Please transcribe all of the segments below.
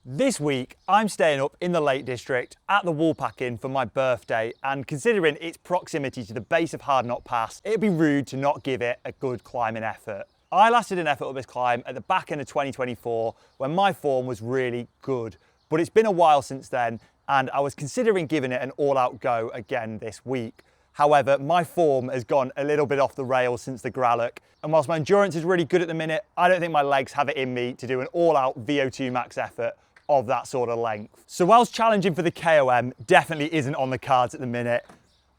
This week, I'm staying up in the Lake District at the Woolpack Inn for my birthday, and considering its proximity to the base of Hardknott Pass, it'd be rude to not give it a good climbing effort. I lasted an effort up this climb at the back end of 2024 when my form was really good, but it's been a while since then, and I was considering giving it an all-out go again this week. However, my form has gone a little bit off the rails since the Gralloch, and whilst my endurance is really good at the minute, I don't think my legs have it in me to do an all-out VO2 max effort of that sort of length. So whilst challenging for the KOM definitely isn't on the cards at the minute,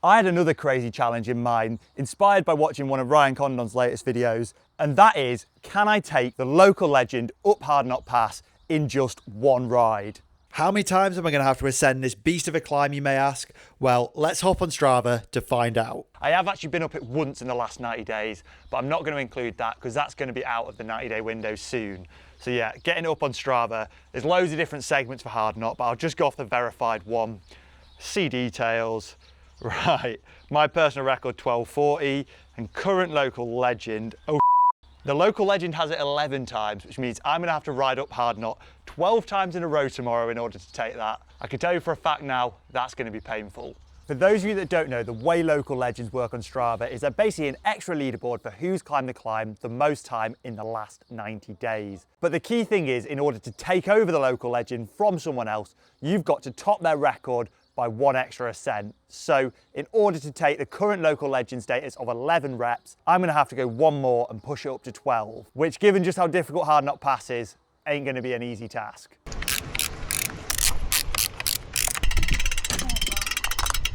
I had another crazy challenge in mind, inspired by watching one of Ryan Condon's latest videos, and that is, can I take the local legend up Hardknott Pass in just one ride? How many times am I going to have to ascend this beast of a climb, you may ask? Well, let's hop on Strava to find out. I have actually been up it once in the last 90 days, but I'm not going to include that because that's going to be out of the 90-day window soon. So yeah, getting it up on Strava, there's loads of different segments for Hardknott, but I'll just go off the verified one. See details. Right, my personal record 1240 and current local legend, the local legend has it 11 times, which means I'm going to have to ride up Hardknott 12 times in a row tomorrow in order to take that. I can tell you for a fact now, that's going to be painful. For those of you that don't know, the way local legends work on Strava is they're basically an extra leaderboard for who's climbed the climb the most time in the last 90 days. But the key thing is, in order to take over the local legend from someone else, you've got to top their record by one extra ascent. So in order to take the current local legend status of 11 reps, I'm going to have to go one more and push it up to 12, which, given just how difficult Hardknott Pass is, ain't going to be an easy task.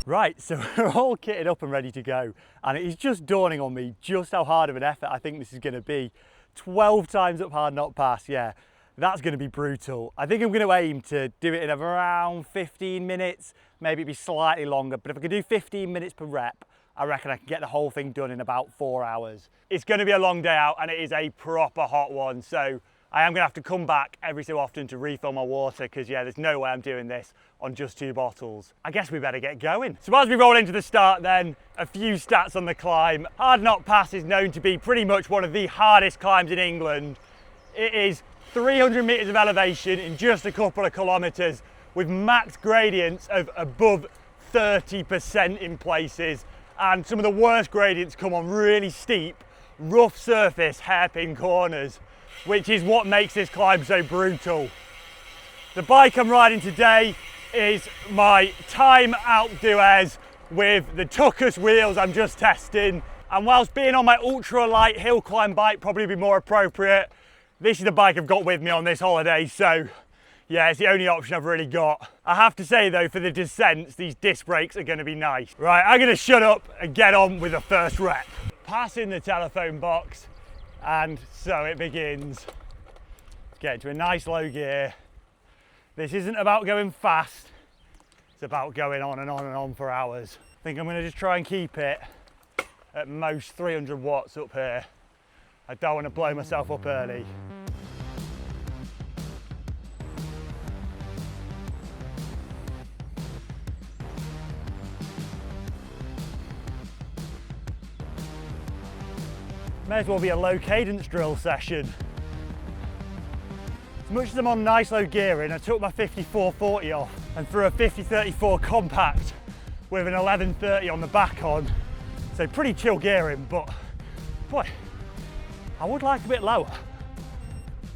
Right, so we're all kitted up and ready to go, and it is just dawning on me just how hard of an effort I think this is going to be. 12 times up Hardknott Pass, yeah, that's going to be brutal. I think I'm going to aim to do it in around 15 minutes, maybe it'd be slightly longer, but if I can do 15 minutes per rep, I reckon I can get the whole thing done in about 4 hours. It's going to be a long day out, and it is a proper hot one, so I am going to have to come back every so often to refill my water because, yeah, there's no way I'm doing this on just 2 bottles. I guess we better get going. So as we roll into the start then, a few stats on the climb. Hardknott Pass is known to be pretty much one of the hardest climbs in England. It is 300 metres of elevation in just a couple of kilometres with max gradients of above 30% in places. And some of the worst gradients come on really steep, rough surface, hairpin corners, which is what makes this climb so brutal. The bike I'm riding today is my Time Outdoors with the Tuckus wheels I'm just testing. And whilst being on my ultra light hill climb bike probably be more appropriate, this is the bike I've got with me on this holiday, so yeah, it's the only option I've really got. I have to say though, for the descents, these disc brakes are gonna be nice. Right, I'm gonna shut up and get on with the first rep. Passing the telephone box, and so it begins. Get into a nice low gear. This isn't about going fast, it's about going on and on and on for hours. I think I'm going to just try and keep it at most 300 watts up here. I don't want to blow myself up early. May as well be a low cadence drill session. As much as I'm on nice low gearing, I took my 5440 off and threw a 5034 compact with an 1130 on the back on. So pretty chill gearing, but boy, I would like a bit lower.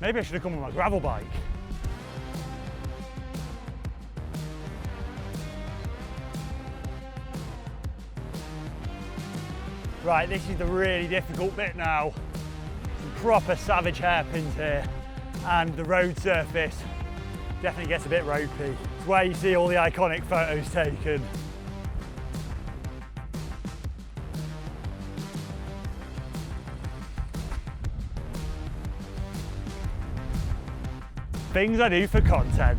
Maybe I should have come with my gravel bike. Right, this is the really difficult bit now. Some proper savage hairpins here, and the road surface definitely gets a bit ropey. It's where you see all the iconic photos taken. Things I do for content.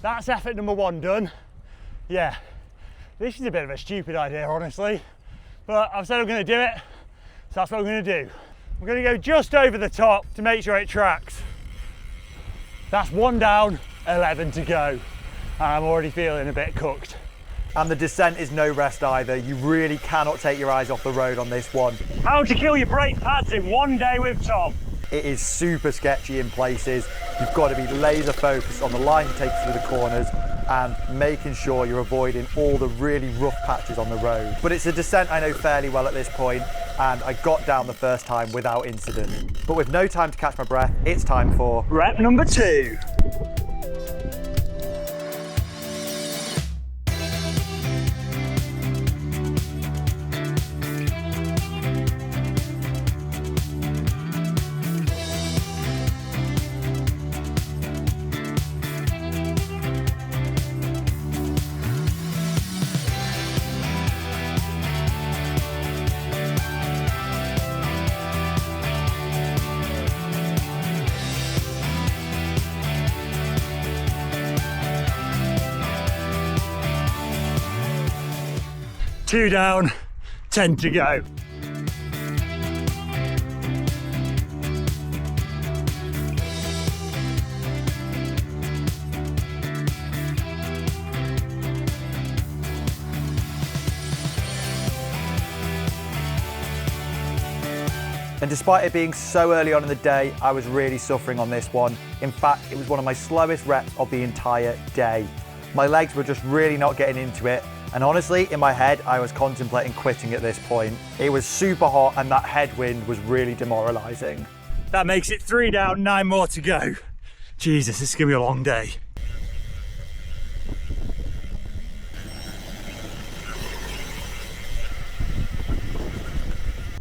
That's effort number 1 done. Yeah, this is a bit of a stupid idea, honestly, but I've said I'm going to do it, so that's what I'm going to do. I'm going to go just over the top to make sure it tracks. That's 1 down, 11 to go. I'm already feeling a bit cooked. And the descent is no rest either. You really cannot take your eyes off the road on this one. How to kill your brake pads in one day with Tom. It is super sketchy in places. You've got to be laser focused on the line you take through the corners and making sure you're avoiding all the really rough patches on the road. But it's a descent I know fairly well at this point, and I got down the first time without incident. But with no time to catch my breath, it's time for rep number 2. Two down, 10 to go. And despite it being so early on in the day, I was really suffering on this one. In fact, it was one of my slowest reps of the entire day. My legs were just really not getting into it. And honestly, in my head, I was contemplating quitting at this point. It was super hot and that headwind was really demoralizing. That makes it 3 down, 9 more to go. Jesus, this is gonna be a long day.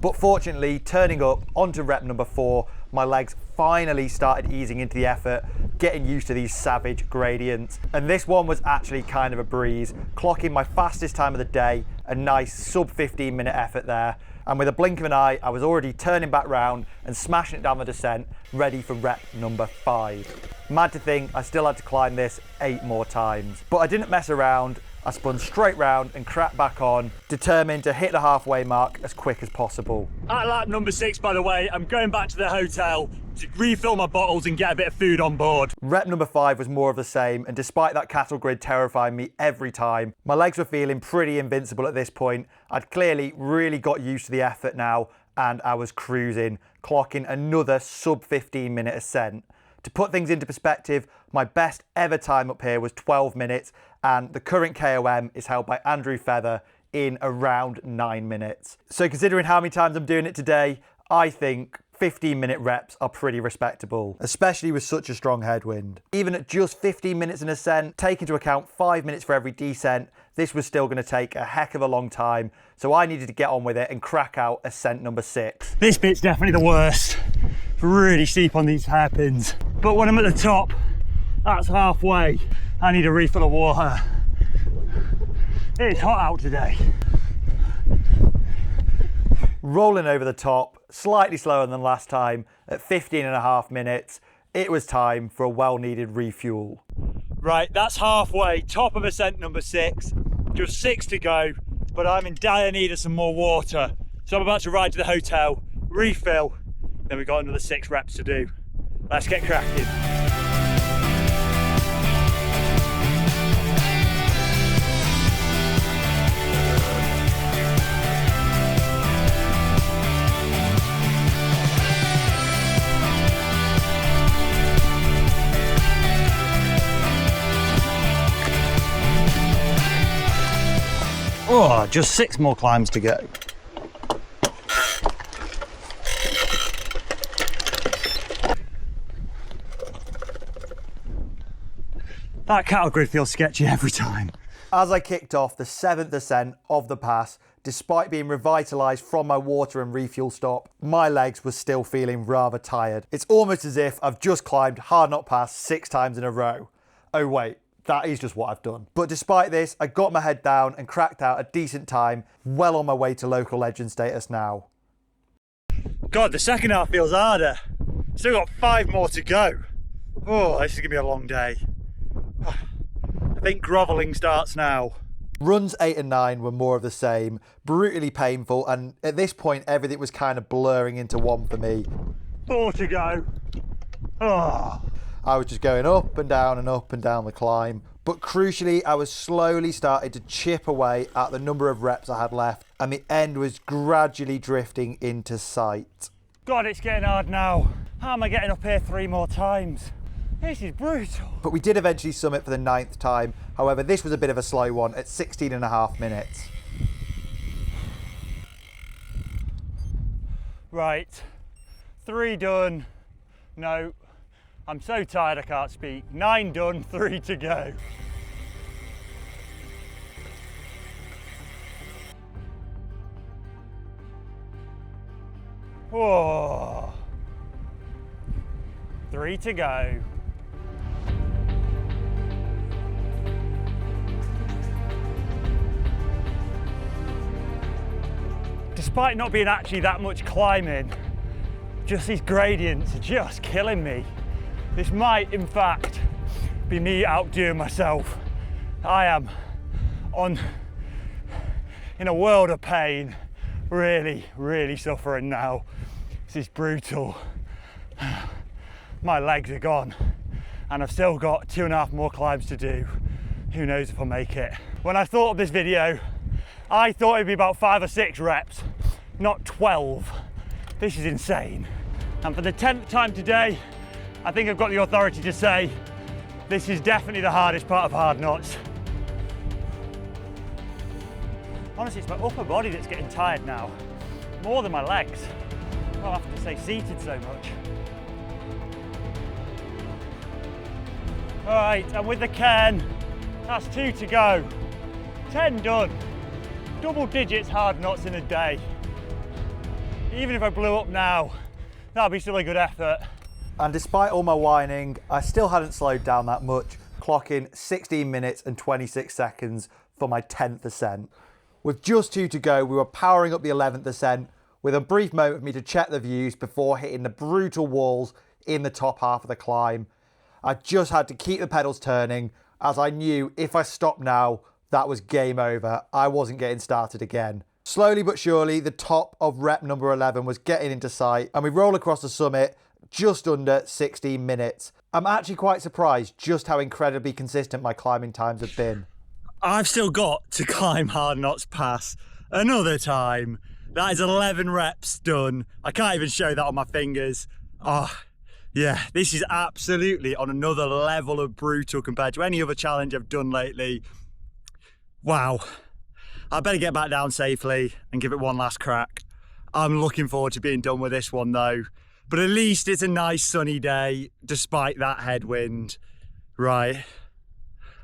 But fortunately, turning up onto rep number 4, my legs finally started easing into the effort, getting used to these savage gradients. And this one was actually kind of a breeze, clocking my fastest time of the day, a nice sub 15-minute effort there. And with a blink of an eye, I was already turning back round and smashing it down the descent, ready for rep number 5. Mad to think I still had to climb this 8 more times. But I didn't mess around. I spun straight round and cracked back on, determined to hit the halfway mark as quick as possible. At lap number 6, by the way, I'm going back to the hotel to refill my bottles and get a bit of food on board. Rep number 5 was more of the same, and despite that cattle grid terrifying me every time, my legs were feeling pretty invincible at this point. I'd clearly really got used to the effort now, and I was cruising, clocking another sub 15-minute ascent. To put things into perspective, my best ever time up here was 12 minutes, and the current KOM is held by Andrew Feather in around 9 minutes. So considering how many times I'm doing it today, I think 15-minute reps are pretty respectable, especially with such a strong headwind. Even at just 15 minutes an ascent, take into account 5 minutes for every descent, this was still going to take a heck of a long time, so I needed to get on with it and crack out ascent number 6. This bit's definitely the worst. Really steep on these hairpins. But when I'm at the top, that's halfway. I need a refill of water. It's hot out today. Rolling over the top, slightly slower than last time, at 15.5 minutes, it was time for a well-needed refuel. Right, that's halfway, top of ascent number 6, just 6 to go, but I'm in dire need of some more water. So I'm about to ride to the hotel, refill, then we've got another 6 reps to do. Let's get cracking. Oh, just 6 more climbs to go. That cattle grid feels sketchy every time. As I kicked off the 7th ascent of the pass, despite being revitalised from my water and refuel stop, my legs were still feeling rather tired. It's almost as if I've just climbed Hardknott Pass 6 times in a row. Oh wait, that is just what I've done. But despite this, I got my head down and cracked out a decent time, well on my way to local legend status now. God, the second half feels harder. Still got 5 more to go. Oh, this is gonna be a long day. I think grovelling starts now. Runs 8 and 9 were more of the same, brutally painful, and at this point everything was kind of blurring into one for me. 4 to go. Oh. I was just going up and down the climb, But crucially, I was slowly starting to chip away at the number of reps I had left, and the end was gradually drifting into sight. God, it's getting hard now. How am I getting up here 3 more times? This is brutal. But we did eventually summit for the 9th time. However, this was a bit of a slow one at 16.5 minutes. Right, 3 done. No, I'm so tired I can't speak. 9 done, 3 to go. Whoa. 3 to go. Despite not being actually that much climbing, just these gradients are just killing me. This might, in fact, be me outdoing myself. I am in a world of pain, really, really suffering now. This is brutal. My legs are gone, and I've still got 2.5 more climbs to do. Who knows if I'll make it. When I thought of this video, I thought it'd be about 5 or 6 reps, not 12. This is insane. And for the 10th time today, I think I've got the authority to say this is definitely the hardest part of Hardknott. Honestly, it's my upper body that's getting tired now, more than my legs. I'll have to stay seated so much. All right, and with the Ken, that's 2 to go. 10 done. Double digits Hardknotts in a day. Even if I blew up now, that'd be still a good effort. And despite all my whining, I still hadn't slowed down that much, clocking 16 minutes and 26 seconds for my 10th ascent. With just 2 to go, we were powering up the 11th ascent with a brief moment for me to check the views before hitting the brutal walls in the top half of the climb. I just had to keep the pedals turning, as I knew if I stopped now, that was game over. I wasn't getting started again. Slowly but surely, the top of rep number 11 was getting into sight, and we roll across the summit just under 16 minutes. I'm actually quite surprised just how incredibly consistent my climbing times have been. I've still got to climb Hardknott Pass another time. That is 11 reps done. I can't even show that on my fingers. Oh, yeah, this is absolutely on another level of brutal compared to any other challenge I've done lately. Wow. I better get back down safely and give it one last crack. I'm looking forward to being done with this one though. But at least it's a nice sunny day, despite that headwind. Right,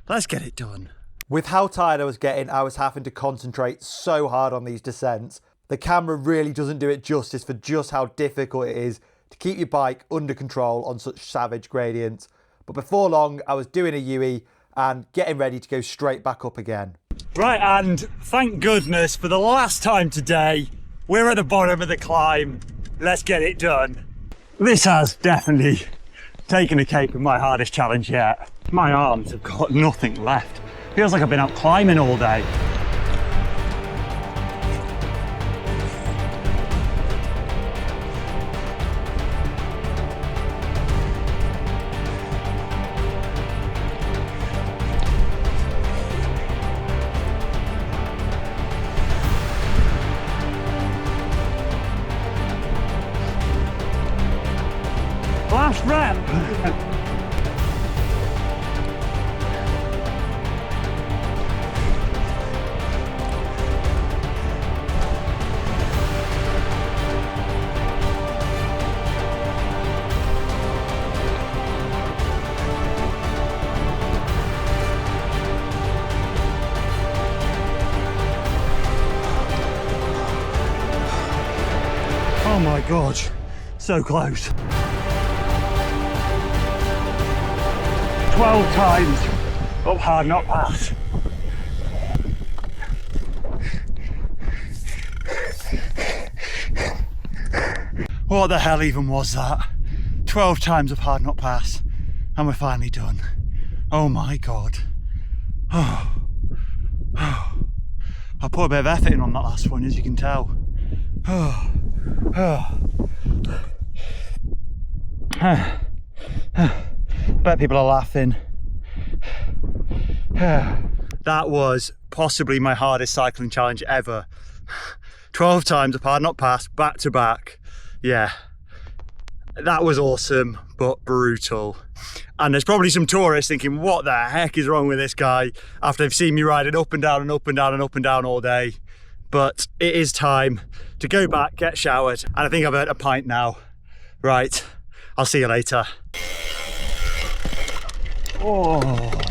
let's get it done. With how tired I was getting, I was having to concentrate so hard on these descents. The camera really doesn't do it justice for just how difficult it is to keep your bike under control on such savage gradients. But before long, I was doing a UE and getting ready to go straight back up again. Right, and thank goodness for the last time today, we're at the bottom of the climb. Let's get it done. This has definitely taken the cake with my hardest challenge yet. My arms have got nothing left. Feels like I've been out climbing all day. Last rep. Oh my God, so close. 12 times up Hardknott Pass. What the hell even was that? 12 times up Hardknott Pass, and we're finally done. Oh my God. Oh. I put a bit of effort in on that last one, as you can tell. Bet people are laughing. That was possibly my hardest cycling challenge ever. 12 times up Hardknott Pass, back to back. Yeah, that was awesome, but brutal. And there's probably some tourists thinking, what the heck is wrong with this guy, after they've seen me riding up and down and up and down and up and down all day. But it is time to go back, get showered, and I think I've earned a pint now. Right, I'll see you later. Oh.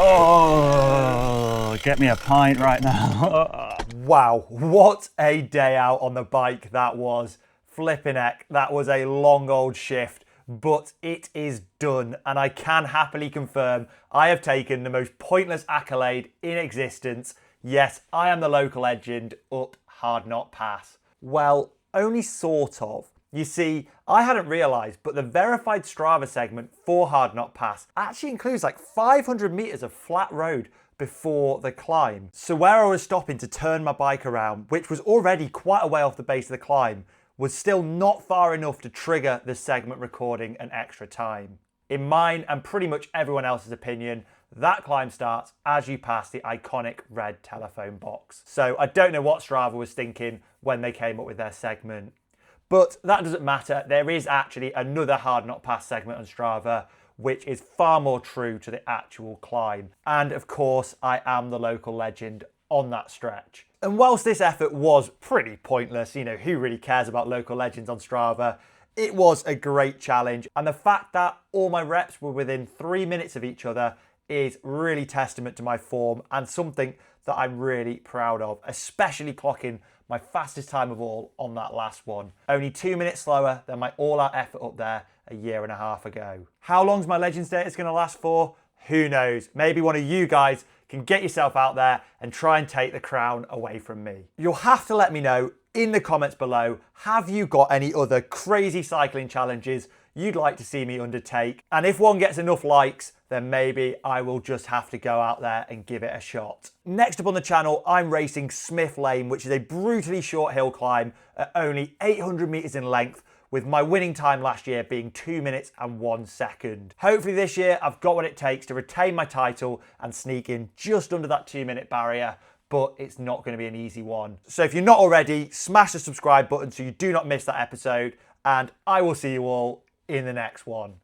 Oh, get me a pint right now. Wow, what a day out on the bike that was. Flipping heck, that was a long old shift, but it is done, and I can happily confirm I have taken the most pointless accolade in existence. Yes, I am the local legend up Hardknott Pass. Well, only sort of. You see, I hadn't realised, but the verified Strava segment for Hardknott Pass actually includes like 500 metres of flat road before the climb. So where I was stopping to turn my bike around, which was already quite a way off the base of the climb, was still not far enough to trigger the segment recording an extra time. In mine and pretty much everyone else's opinion, that climb starts as you pass the iconic red telephone box. So I don't know what Strava was thinking when they came up with their segment. But that doesn't matter. There is actually another Hardknott Pass segment on Strava, which is far more true to the actual climb. And of course, I am the local legend on that stretch. And whilst this effort was pretty pointless, you know, who really cares about local legends on Strava? It was a great challenge. And the fact that all my reps were within 3 minutes of each other is really testament to my form and something that I'm really proud of, especially clocking my fastest time of all on that last one. Only 2 minutes slower than my all-out effort up there a year and a half ago. How long's my legend status gonna last for? Who knows? Maybe one of you guys can get yourself out there and try and take the crown away from me. You'll have to let me know in the comments below, have you got any other crazy cycling challenges you'd like to see me undertake? And if one gets enough likes, then maybe I will just have to go out there and give it a shot. Next up on the channel, I'm racing Smith Lane, which is a brutally short hill climb at only 800 meters in length, with my winning time last year being 2 minutes and 1 second. Hopefully this year I've got what it takes to retain my title and sneak in just under that 2 minute barrier, but it's not going to be an easy one. So if you're not already, smash the subscribe button so you do not miss that episode, and I will see you all in the next one.